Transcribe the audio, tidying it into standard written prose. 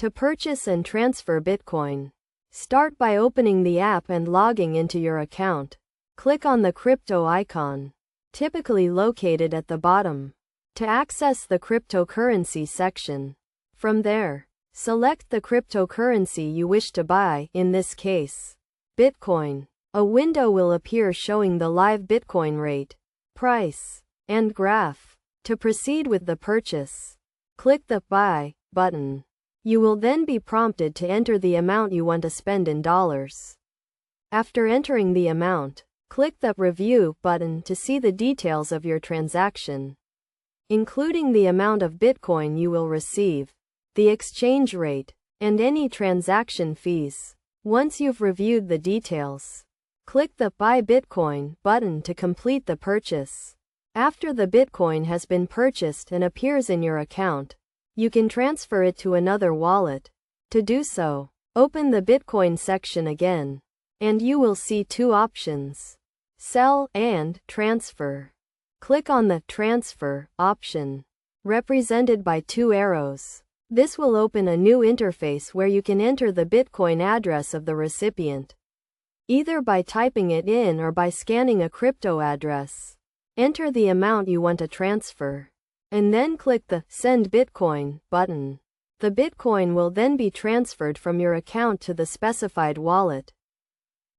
To purchase and transfer Bitcoin, start by opening the app and logging into your account. Click on the crypto icon, typically located at the bottom, to access the cryptocurrency section. From there, select the cryptocurrency you wish to buy, in this case, Bitcoin. A window will appear showing the live Bitcoin rate, price, and graph. To proceed with the purchase, click the Buy button. You will then be prompted to enter the amount you want to spend in dollars. After entering the amount, click the Review button to see the details of your transaction, including the amount of Bitcoin you will receive, the exchange rate, and any transaction fees. Once you've reviewed the details, click the Buy Bitcoin button to complete the purchase. After the Bitcoin has been purchased and appears in your account, you can transfer it to another wallet. To do so, open the Bitcoin section again, and you will see two options: Sell and Transfer. Click on the Transfer option, represented by two arrows. This will open a new interface where you can enter the Bitcoin address of the recipient, either by typing it in or by scanning a crypto address. Enter the amount you want to transfer, and then click the Send Bitcoin button. The Bitcoin will then be transferred from your account to the specified wallet.